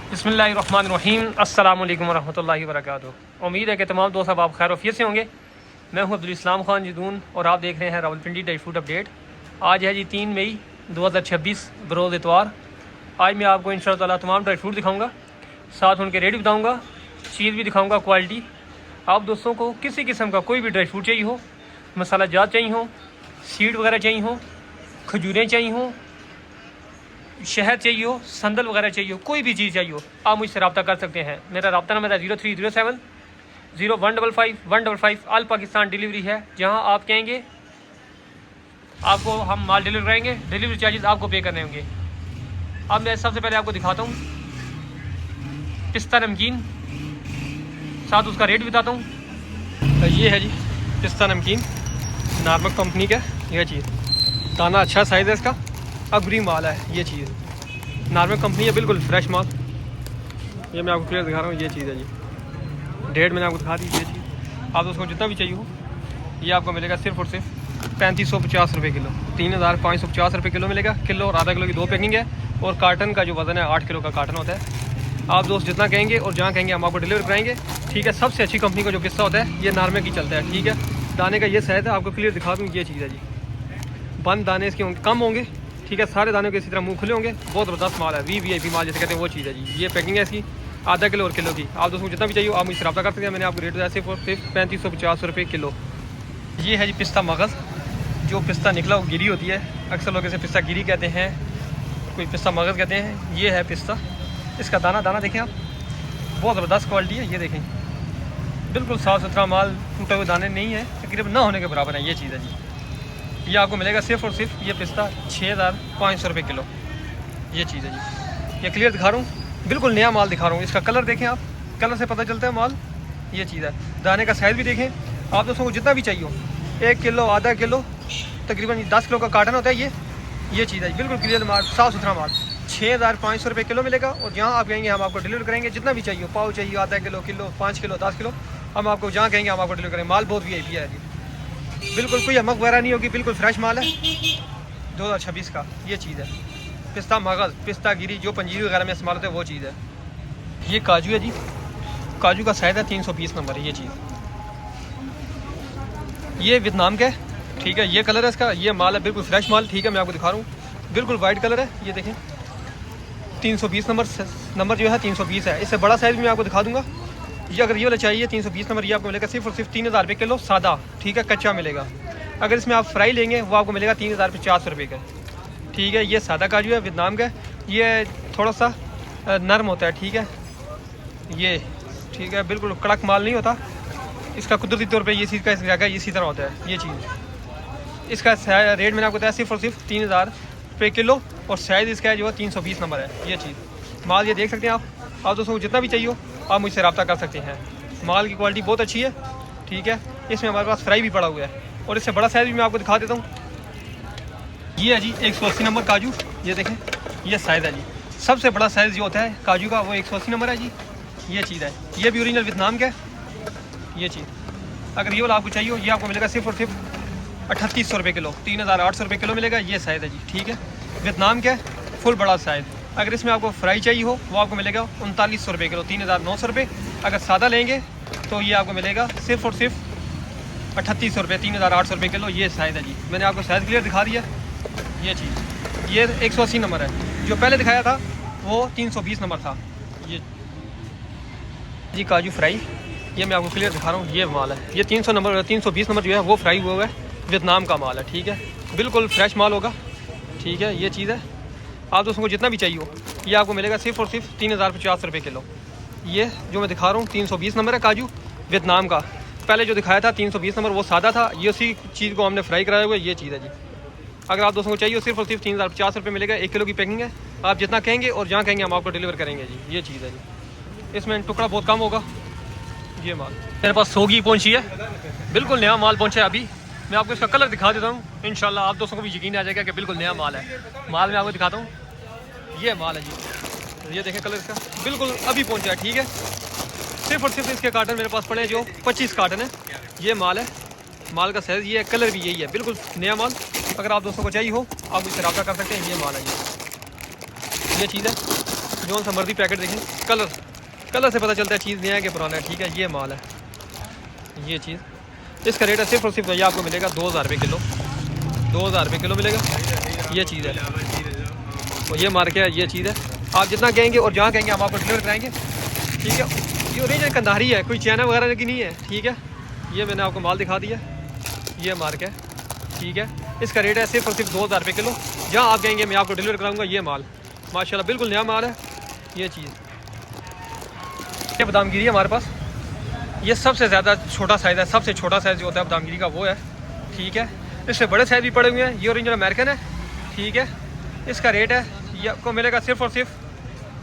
बिस्मिल्लाहिर्रहमानिर्रहीम अस्सलाम वालेकुम रहमतुल्लाहि व बरकातुहू। उम्मीद है कि तमाम दोस्त अब आप खैर वफियत से होंगे। मैं हूं अब्दुल इस्लाम खान जदून और आप देख रहे हैं रावलपिंडी ड्राई फ्रूट अपडेट। आज है जी 3 मई 2026 बरोज़ इतवार। आज मैं आपको इंशाअल्लाह ताला तमाम ड्राई फ्रूट दिखाऊँगा, साथ उनके रेट भी बताऊँगा, चीज़ भी दिखाऊँगा, क्वालिटी। आप दोस्तों को किसी किस्म का कोई भी ड्राई फ्रूट चाहिए हो, मसाला जात चाहिए हो, सीड वगैरह चाहिए हो, खजूरें चाहिए हो, शहद चाहिए हो, संदल वगैरह चाहिए हो, कोई भी चीज़ चाहिए हो, आप मुझसे रब्ता कर सकते हैं। मेरा रब्ता नंबर है 0307 0155 155। ऑल पाकिस्तान डिलीवरी है। जहां आप कहेंगे आपको हम माल डिलीवर करेंगे, डिलीवरी चार्जेस आपको पे करने होंगे। अब मैं सबसे पहले आपको दिखाता हूँ पिस्ता नमकीन, साथ उसका रेट भी बताता हूँ। तो ये है जी पिस्ता नमकीन, नॉर्मल कंपनी का यह चीज़, दाना अच्छा साइज़ है इसका, अग्री माल है। ये चीज़ नॉर्मल कंपनी है, बिल्कुल फ्रेश माल। ये मैं आपको क्लियर दिखा रहा हूँ, ये चीज़ है जी। डेट मैंने आपको दिखा दी। ये चीज़ आप उसको जितना भी चाहिए हो ये आपको मिलेगा सिर्फ और सिर्फ 3550 रुपये किलो, 3550 रुपये किलो मिलेगा। किलो और आधा किलो की 2 पैकिंग है और कार्टन का जो वज़न है 8 किलो का कार्टन होता है। आप दोस्त जितना कहेंगे और जहाँ कहेंगे हम आपको डिलीवर कराएंगे, ठीक है। सबसे अच्छी कंपनी का जो पिस्ता होता है ये नॉर्मल की चलता है, ठीक है। दाने का ये साइज़ है, आपको क्लियर दिखा दूँ। ये चीज़ है जी, बंद दाने इसके कम होंगे, ठीक है। सारे दानों के इसी तरह मुंह खुले होंगे। बहुत ज़बरदस्त माल है, VIP माल जैसे कहते हैं, वो चीज़ है जी। ये पैकिंग है इसकी आधा किलो और किलो की। आप दोस्तों को जितना भी चाहिए आप मुझसे रब्ता कर सकते हैं। मैंने आपको रेट दिया सिर्फ और सिर्फ 3550 रुपये किलो। ये है जी पिस्ता मगज़, जो पिस्ता निकला वो गिरी होती है। अक्सर लोग इसे पिस्ता गिरी कहते हैं, कोई पिस्ता मगज़ कहते हैं। ये है पिस्ता, इसका दाना दाना देखें आप, बहुत ज़बरदस्त क्वालिटी है। ये देखें, बिल्कुल साफ़ सुथरा माल, टूटे हुए दाने नहीं है, तकरीबन ना होने के बराबर है। ये चीज़ है जी। ये आपको मिलेगा सिर्फ और सिर्फ ये पिस्ता 6500 रुपये किलो। ये चीज़ है जी, ये क्लियर दिखा रहा हूँ, बिल्कुल नया माल दिखा रहा हूँ। इसका कलर देखें आप, कलर से पता चलता है माल। ये चीज़ है, दाने का साइज़ भी देखें। आप दोस्तों को जितना भी चाहिए हो, 1 किलो, आधा किलो, तकरीबन 10 किलो का कार्टन होता है ये चीज़ है, बिल्कुल क्लियर माल, साफ़ सुथरा माल। 6500 रुपये किलो मिलेगा और जहाँ आप कहेंगे हम आपको डिलीवर करेंगे। जितना भी चाहिए, पाव चाहिए, आधा किलो, किलो, 5 किलो, 10 किलो, हम आपको जहाँ कहेंगे हम आपको डिलीवर करेंगे। माल बहुत VIP है जी, बिल्कुल कोई अमक वगैरह नहीं होगी, बिल्कुल फ्रेश माल है 2026 का। ये चीज़ है पिस्ता मगज़, पिस्ता गिरी, जो पंजीरी वगैरह में इस्तेमाल होता है वो चीज़ है। ये काजू है जी, काजू का साइज़ है 320 नंबर है। ये चीज़, ये वियतनाम का है, ठीक है। ये कलर है इसका, ये माल है बिल्कुल फ्रेश माल, ठीक है। मैं आपको दिखा रहा हूँ, बिल्कुल वाइट कलर है। ये देखें 320 नंबर जो है 320 है। इससे बड़ा साइज़ भी मैं आपको दिखा दूँगा। ये अगर ये वाला चाहिए 320 नंबर, ये आपको मिलेगा सिर्फ और सिर्फ 3000 रुपये किलो सादा, ठीक है, कच्चा मिलेगा। अगर इसमें आप फ्राई लेंगे वो आपको मिलेगा 3050 रुपये का, ठीक है। ये सादा काजू है, वियतनाम का। ये थोड़ा सा नरम होता है, ठीक है। ये ठीक है, बिल्कुल कड़क माल नहीं होता। इसका कुदरती तौर पे ये चीज़ का इसका इसी तरह होता है। ये चीज़, इसका रेट मैंने आपको बताया सिर्फ और सिर्फ 3000 रुपये किलो और साइज़ इसका है जो 320 नंबर है। ये चीज़ माल ये देख सकते हैं आप दोस्तों को जितना भी चाहिए हो आप मुझसे रब्ता कर सकते हैं। माल की क्वालिटी बहुत अच्छी है, ठीक है। इसमें हमारे पास फ्राई भी पड़ा हुआ है और इससे बड़ा साइज़ भी मैं आपको दिखा देता हूँ। ये है जी 180 नंबर काजू, ये देखें, ये साइज़ है जी। सबसे बड़ा साइज़ जो होता है काजू का वो 180 नंबर है जी। ये चीज़ है, ये भी ओरिजिनल वियतनाम का है। ये चीज़ अगर ये वाला आपको चाहिए हो, ये आपको मिलेगा सिर्फ और सिर्फ 3800 रुपये किलो, 3800 रुपये किलो मिलेगा। ये साइज़ है जी, ठीक है, वियतनाम का है, फुल बड़ा साइज़। अगर इसमें आपको फ्राई चाहिए हो वो आपको मिलेगा 3900 रुपये किलो, 3900 रुपये। अगर सादा लेंगे तो ये आपको मिलेगा सिर्फ और सिर्फ 3800 रुपये, 3800 रुपये किलो। ये साइज़ है जी, मैंने आपको साइज़ क्लियर दिखा दिया। ये चीज़, ये 180 नंबर है, जो पहले दिखाया था वो 320 नंबर था। ये जी काजू फ्राई, ये मैं आपको क्लियर दिखा रहा हूँ। ये माल है, ये 320 नंबर जो है वो फ्राई हुआ है, वियतनाम का माल है, ठीक है। बिल्कुल फ्रेश माल होगा, ठीक है। ये चीज़ है, आप दोस्तों को जितना भी चाहिए हो ये आपको मिलेगा सिर्फ और सिर्फ 3050 रुपये किलो। ये जो मैं दिखा रहा हूँ 320 नंबर है काजू, वियतनाम का। पहले जो दिखाया था 320 नंबर वो सादा था, ये उसी चीज़ को हमने फ्राई कराया हुआ है। ये चीज़ है जी, अगर आप दोस्तों को चाहिए सिर्फ और सिर्फ 3050 रुपये मिलेगा। 1 किलो की पैकिंग है, आप जितना कहेंगे और जहाँ कहेंगे हम आपको डिलीवर करेंगे जी। ये चीज़ है जी, इसमें टुकड़ा बहुत कम होगा। ये माल मेरे पास सोगी पहुँची है, बिल्कुल नया माल पहुँचा है। अभी मैं आपको इसका कलर दिखा देता हूँ, इंशाल्लाह आप दोस्तों को भी यकीन आ जाएगा कि बिल्कुल नया माल है। माल मैं आपको दिखाता हूँ, ये माल है जी। ये देखें कलर इसका, बिल्कुल अभी पहुँचा है, ठीक है। सिर्फ और सिर्फ इसके कार्टन मेरे पास पड़े हैं जो 25 कार्टन है। ये माल है, माल का साइज़ ये है, कलर भी यही है, बिल्कुल नया माल। अगर आप दोस्तों को चाहिए हो आप मुझसे रब्ता कर सकते हैं। ये माल है जी, ये चीज़ है। जो सा मर्जी पैकेट देखें, कलर से पता चलता है चीज़ नया है कि पुराना है। ठीक है, ये माल है, ये चीज़। इसका रेट है सिर्फ और सिर्फ ये आपको मिलेगा 2000 रुपये किलो, 2000 रुपये किलो मिलेगा। ये चीज़ है, और ये मार्केट है, ये चीज़ है। आप जितना कहेंगे और जहाँ कहेंगे हम आपको डिलीवर कराएंगे। ठीक है, ये ओरिजिनल कंधारी है, कोई चैना वगैरह की नहीं है। ठीक है, ये मैंने आपको माल दिखा दिया, ये मार्केट है। ठीक है, इसका रेट है सिर्फ और सिर्फ 2000 रुपये किलो। जहाँ आप कहेंगे मैं आपको डिलीवर कराऊंगा। ये माल माशाल्लाह बिल्कुल नया माल है। ये चीज़, ये बादामगिरी है हमारे पास। ये सबसे ज़्यादा छोटा साइज़ है, सबसे छोटा साइज़ जो होता है बादामगिरी का वो है। ठीक है, इससे बड़े साइज़ भी पड़े हुए हैं। ये ओरिजिनल अमेरिकन है। ठीक है, इसका रेट है, ये आपको मिलेगा सिर्फ और सिर्फ,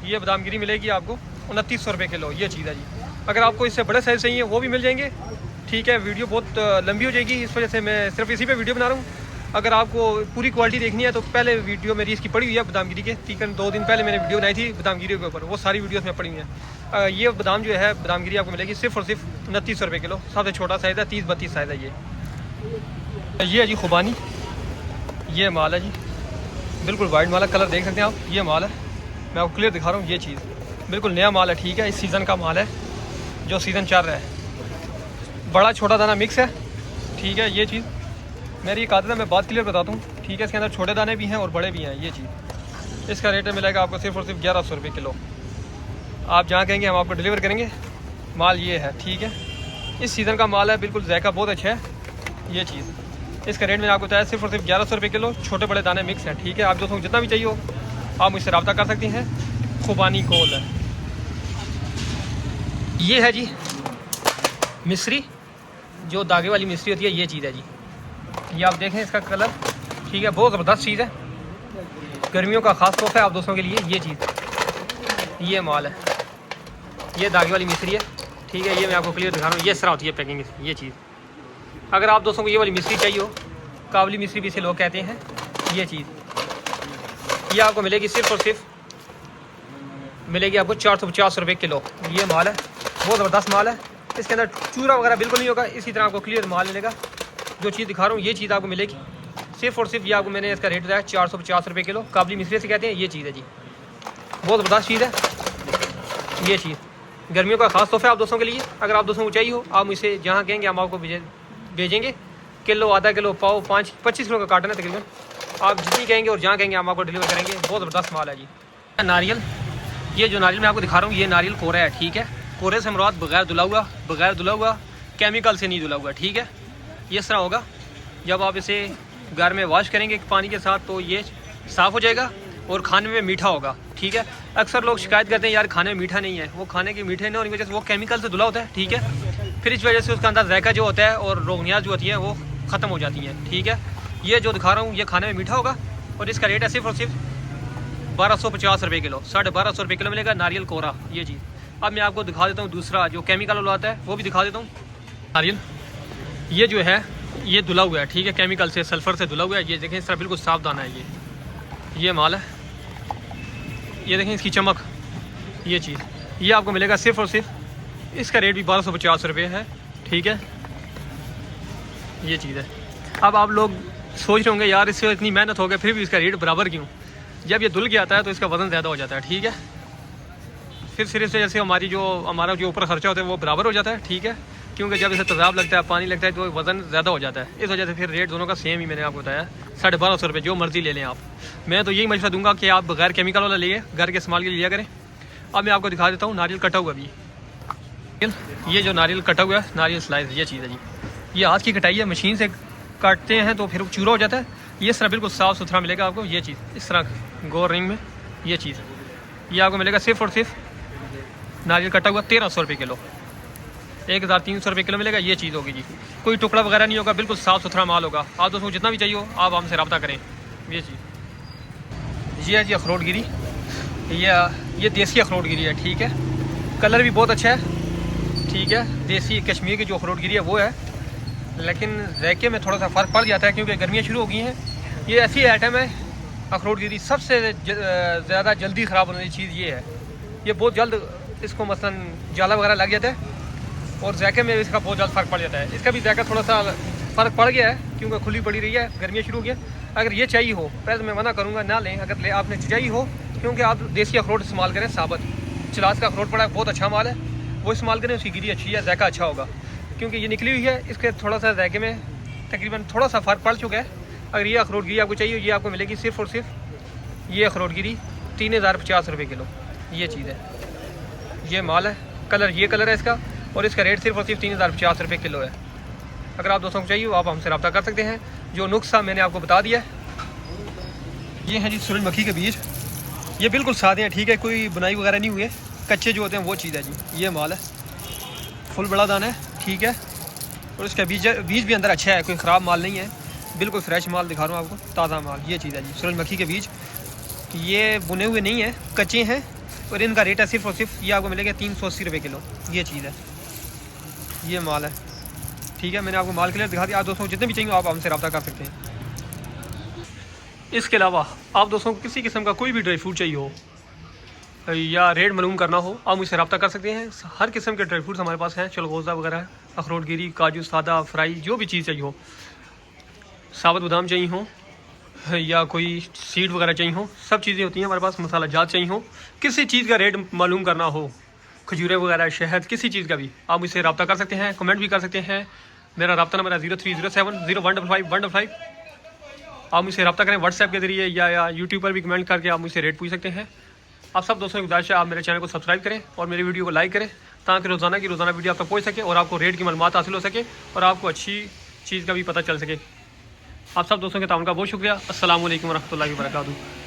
ये बादामगिरी मिलेगी आपको 2900 रुपये किलो। ये चीज़ है जी। अगर आपको इससे बड़े साइज़ चाहिए वो भी मिल जाएंगे। ठीक है, वीडियो बहुत लंबी हो जाएगी, इस वजह से मैं सिर्फ इसी पे वीडियो बना रहा हूँ। अगर आपको पूरी क्वालिटी देखनी है तो पहले वीडियो मेरी इसकी पड़ी हुई है बादामगिरी के। तकरीबन 2 दिन पहले मैंने वीडियो बनाई थी बादामगिरी के ऊपर, वो सारी वीडियोस में पड़ी हुई हैं। ये बादाम जो है बादामगिरी आपको मिलेगी सिर्फ और सिर्फ 2900 रुपये किलो। सबसे छोटा साइज़ है, 30-32 साइज़ है ये है जी खुबानी। ये माल है जी, बिल्कुल वाइट माल है, कलर देख सकते हैं आप। ये माल है, मैं आपको क्लियर दिखा रहा हूँ। ये चीज़ बिल्कुल नया माल है। ठीक है, इस सीज़न का माल है, जो सीज़न चल रहा है। बड़ा छोटा दाना मिक्स है। ठीक है, ये चीज़ मेरी एक आदत है, मैं बात क्लियर बताता हूँ। ठीक है, इसके अंदर छोटे दाने भी हैं और बड़े भी हैं। ये चीज़, इसका रेट मिलेगा आपको सिर्फ और सिर्फ 1100 रुपये किलो। आप जहाँ कहेंगे हम आपको डिलीवर करेंगे। माल ये है। ठीक है, इस सीज़न का माल है, बिल्कुल जायका बहुत अच्छा है। ये चीज़, इसका रेट मैंने आपको बताया सिर्फ और सिर्फ 1100 रुपये किलो। छोटे बड़े दाने मिक्स हैं। ठीक है, आप दोस्तों जितना भी चाहिए हो आप मुझसे रब्ता कर सकती हैं। खुबानी कोल है। ये है जी मिस्री, जो धागे वाली मिस्री होती है। ये चीज़ है जी, ये आप देखें इसका कलर। ठीक है, बहुत ज़बरदस्त चीज़ है, गर्मियों का ख़ास तोहफा है आप दोस्तों के लिए। ये चीज़, ये माल है, ये धागे वाली मिस्री है। ठीक है, ये मैं आपको क्लियर दिखा रहा हूँ। ये इस तरह होती है पैकिंग। ये चीज़, अगर आप दोस्तों को ये वाली मिस्री चाहिए हो, काबली मिस्री भी इसे लोग कहते हैं। ये चीज़, ये आपको मिलेगी सिर्फ और सिर्फ मिलेगी आपको 450 रुपये किलो। ये माल है, बहुत ज़बरदस्त माल है। इसके अंदर चूरा वगैरह बिल्कुल नहीं होगा। इसी तरह आपको क्लियर माल मिलेगा। जो चीज़ दिखा रहा हूँ ये चीज़ आपको मिलेगी सिर्फ और सिर्फ, ये आपको मैंने इसका रेट बताया 450 रुपये किलो। काबली मिस्री से कहते हैं। ये चीज़ है जी, बहुत ज़बरदस्त चीज़ है। ये चीज़ गर्मियों का ख़ास तोहफा है आप दोस्तों के लिए। अगर आप दोस्तों को चाहिए हो आप मुझसे जहाँ कहेंगे हम आपको भेजेंगे। किलो, आधा किलो, पाव, 25 किलो का कार्टन है तकरीबन। आप जितनी कहेंगे और जहाँ कहेंगे हम आपको डिलीवर करेंगे। बहुत ज़बरदस्त माल है जी। नारियल, ये जो नारियल मैं आपको दिखा रहा हूँ ये नारियल कोरा है। ठीक है, कोरे से मुराद बगैर धुला हुआ, केमिकल से नहीं धुला हुआ। ठीक है, ये इस तरह होगा। जब आप इसे घर में वॉश करेंगे पानी के साथ तो ये साफ़ हो जाएगा और खाने में मीठा होगा। ठीक है, अक्सर लोग शिकायत करते हैं यार खाने में मीठा नहीं है। वो खाने के मीठे नहीं होने की वजह से वो केमिकल से धुला होता है। ठीक है, फिर इस वजह से उसका अंदर जायका जो होता है और रोगनियात जो होती है वो ख़त्म हो जाती हैं। ठीक है, ये जो दिखा रहा हूँ ये खाने में मीठा होगा और इसका रेट है सिर्फ और सिर्फ 1250 रुपये किलो। 1250 रुपये किलो मिलेगा नारियल कोरा। ये चीज़, अब मैं आपको दिखा देता हूँ दूसरा जो केमिकल वाला आता है वो भी दिखा देता हूँ। नारियल ये जो है ये धुला हुआ है। ठीक है, केमिकल से, सल्फ़र से धुला हुआ है। ये देखें इस तरह बिल्कुल साफ दाना है। ये माल है, ये देखें इसकी चमक। ये चीज़, ये आपको मिलेगा सिर्फ और सिर्फ, इसका रेट भी 1250 रुपये है। ठीक है, ये चीज़ है। अब आप लोग सोच रहे होंगे यार इससे इतनी मेहनत हो गई फिर भी इसका रेट बराबर क्यों? जब ये धुल के आता है तो इसका वज़न ज़्यादा हो जाता है। ठीक है, फिर सिर्फ से जैसे हमारा जो ऊपर खर्चा होता है वो बराबर हो जाता है। ठीक है, क्योंकि जब इसे तेज़ाब लगता है, पानी लगता है तो वज़न ज़्यादा हो जाता है। इस वजह से फिर रेट दोनों का सेम ही मैंने आपको बताया 1250 रुपये। जो मर्ज़ी ले लें आप। मैं तो यही मशवरा दूंगा कि आप बगैर केमिकल वाला लिए घर के इस्तेमाल के लिए लिया करें। अब मैं आपको दिखा देता हूँ नारियल कटा हुआ भी। ये जो नारियल कटा हुआ है, नारियल स्लाइस, ये चीज़ है जी। ये हाथ की कटाई है, मशीन से काटते हैं तो फिर चूरा हो जाता है। ये इस तरह बिल्कुल साफ़ सुथरा मिलेगा आपको। ये चीज़ इस तरह गोल रिंग में। ये चीज़, ये आपको मिलेगा सिर्फ और सिर्फ नारियल कटा हुआ 1300 रुपये किलो। 1300 रुपये किलो मिलेगा। ये चीज़ होगी जी, कोई टुकड़ा वगैरह नहीं होगा, बिल्कुल साफ़ सुथरा माल होगा। आप दोस्तों जितना भी चाहिए हो आप हमसे रब्ता करें। ये चीज़, ये है जी अखरोट गिरी। ये देसी अखरोट गिरी है। ठीक है, कलर भी बहुत अच्छा है। ठीक है, देसी कश्मीर की जो अखरोट गिरी है वो है, लेकिन जायके में थोड़ा सा फ़र्क पड़ जाता है क्योंकि गर्मियाँ शुरू हो गई हैं। ये ऐसी आइटम है अखरोट गिरी, सबसे ज़्यादा जल्दी ख़राब होने की चीज़ ये है। ये बहुत जल्द इसको मसलन जाला वगैरह लग जाता है और जायके में इसका बहुत जल्द फ़र्क पड़ जाता है। इसका भी जायका थोड़ा सा फ़र्क पड़ गया है क्योंकि खुली पड़ी रही है, गर्मियाँ शुरू हो गई। अगर ये चाहिए हो, पहले मैं मना करूँगा ना लें। अगर आपने चाहिए हो क्योंकि आप देसी अखरोट इस्तेमाल करें, साबुत चिलास का अखरोट पड़ा है, बहुत अच्छा माल है, वो इस्तेमाल करें, उसकी गिरी अच्छी है, जायका अच्छा होगा। क्योंकि ये निकली हुई है, इसके थोड़ा सा जायके में तकरीबन थोड़ा सा फ़र्क पड़ चुका है। अगर ये अखरोट गिरी आपको चाहिए, ये आपको मिलेगी सिर्फ़ और सिर्फ ये अखरोट गिरी 3050 रुपये किलो। ये चीज़ है, ये माल है, कलर ये कलर है इसका, और इसका रेट सिर्फ और सिर्फ 3050 रुपये किलो है। अगर आप दोस्तों को चाहिए आप हमसे रब्ता कर सकते हैं। जो नुस्खा मैंने आपको बता दिया है। ये हैं जी सूरजमुखी के बीज, ये बिल्कुल सादे हैं, ठीक है, कोई बुनाई वगैरह नहीं हुई है, कच्चे जो होते हैं वो चीज़ है जी। ये माल है, फुल बड़ा दाना है, ठीक है, और इसका बीज भी अंदर अच्छा है, कोई ख़राब माल नहीं है, बिल्कुल फ्रेश माल दिखा रहा हूँ आपको, ताज़ा माल। ये चीज़ है जी सूरजमुखी के बीज, ये बुने हुए नहीं हैं, कच्चे हैं, और इनका रेट है सिर्फ और सिर्फ ये आपको मिलेगा 380 रुपये किलो। ये चीज़ है, ये माल है, ठीक है। मैंने आपको माल क्लियर दिखा दिया। आप दोस्तों जितने भी चाहिए आप हमसे रब्ता कर सकते हैं। इसके अलावा आप दोस्तों को किसी किस्म का कोई भी ड्राई फ्रूट चाहिए हो या रेट मालूम करना हो, आप मुझसे रब्ता कर सकते हैं। हर किस्म के ड्राई फ्रूट्स हमारे पास हैं, चलगोज़ा वगैरह, अखरोट गिरी, काजू, सादा, फ्राई, जो भी चीज़ चाहिए हो, साबुत बादाम चाहिए हो या कोई सीड वगैरह चाहिए हो, सब चीज़ें होती हैं हमारे पास। मसाला जात चाहिए हो, किसी चीज़ का रेट मालूम करना हो, खजूरें वगैरह, शहद, किसी चीज़ का भी आप मुझसे रब्ता कर सकते हैं, कमेंट भी कर सकते हैं। मेरा रब्ता नंबर है 03070155। आप मुझसे रब्ता करें व्हाट्सएप के ज़रिए या यूट्यूब पर भी कमेंट करके आप मुझसे रेट पूछ सकते हैं। आप सब दोस्तों की गुजारिश है आप मेरे चैनल को सब्सक्राइब करें और मेरी वीडियो को लाइक करें, ताकि रोज़ाना की रोज़ाना वीडियो आप तक पहुँच सके और आपको रेट की मालूमात हासिल हो सके और आपको अच्छी चीज़ का भी पता चल सके। आप सब दोस्तों के ताउन का बहुत शुक्रिया। अस्सलाम वालेकुम रहमतुल्लाहि व बरकातहू।